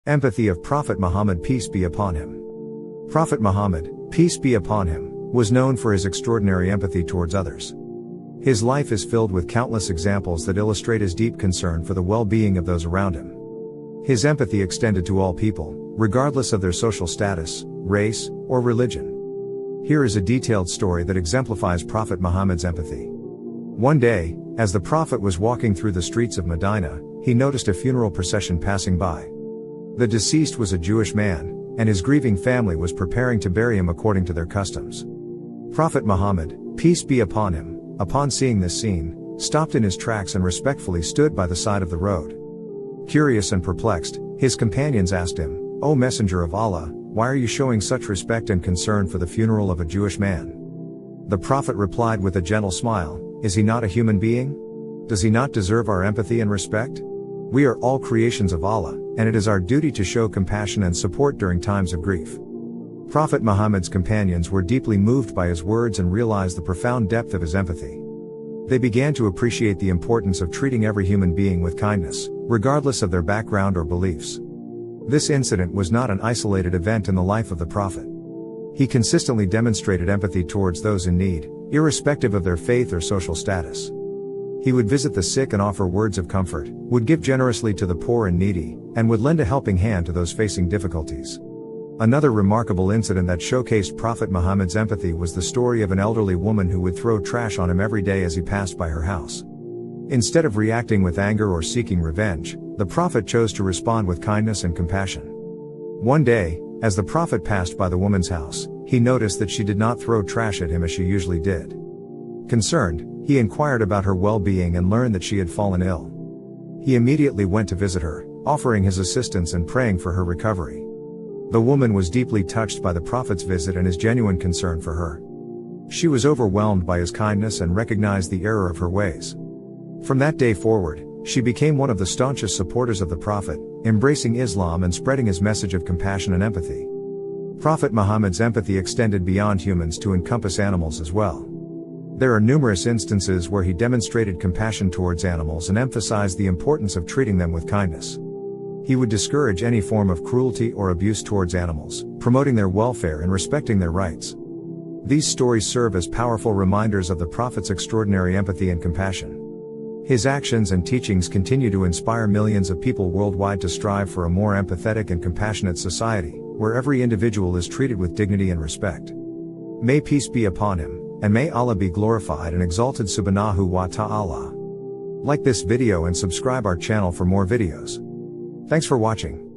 Empathy of Prophet Muhammad, peace be upon him. Prophet Muhammad, peace be upon him, was known for his extraordinary empathy towards others. His life is filled with countless examples that illustrate his deep concern for the well-being of those around him. His empathy extended to all people, regardless of their social status, race, or religion. Here is a detailed story that exemplifies Prophet Muhammad's empathy. One day, as the Prophet was walking through the streets of Medina, he noticed a funeral procession passing by. The deceased was a Jewish man, and his grieving family was preparing to bury him according to their customs. Prophet Muhammad, peace be upon him, upon seeing this scene, stopped in his tracks and respectfully stood by the side of the road. Curious and perplexed, his companions asked him, "O Messenger of Allah, why are you showing such respect and concern for the funeral of a Jewish man?" The Prophet replied with a gentle smile, "Is he not a human being? Does he not deserve our empathy and respect? We are all creations of Allah, and it is our duty to show compassion and support during times of grief." Prophet Muhammad's companions were deeply moved by his words and realized the profound depth of his empathy. They began to appreciate the importance of treating every human being with kindness, regardless of their background or beliefs. This incident was not an isolated event in the life of the Prophet. He consistently demonstrated empathy towards those in need, irrespective of their faith or social status. He would visit the sick and offer words of comfort, would give generously to the poor and needy, and would lend a helping hand to those facing difficulties. Another remarkable incident that showcased Prophet Muhammad's empathy was the story of an elderly woman who would throw trash on him every day as he passed by her house. Instead of reacting with anger or seeking revenge, the Prophet chose to respond with kindness and compassion. One day, as the Prophet passed by the woman's house, he noticed that she did not throw trash at him as she usually did. Concerned, he inquired about her well-being and learned that she had fallen ill. He immediately went to visit her, offering his assistance and praying for her recovery. The woman was deeply touched by the Prophet's visit and his genuine concern for her. She was overwhelmed by his kindness and recognized the error of her ways. From that day forward, she became one of the staunchest supporters of the Prophet, embracing Islam and spreading his message of compassion and empathy. Prophet Muhammad's empathy extended beyond humans to encompass animals as well. There are numerous instances where he demonstrated compassion towards animals and emphasized the importance of treating them with kindness. He would discourage any form of cruelty or abuse towards animals, promoting their welfare and respecting their rights. These stories serve as powerful reminders of the Prophet's extraordinary empathy and compassion. His actions and teachings continue to inspire millions of people worldwide to strive for a more empathetic and compassionate society, where every individual is treated with dignity and respect. May peace be upon him, and may Allah be glorified and exalted subhanahu wa ta'ala. Like this video and subscribe our channel for more videos. Thanks for watching.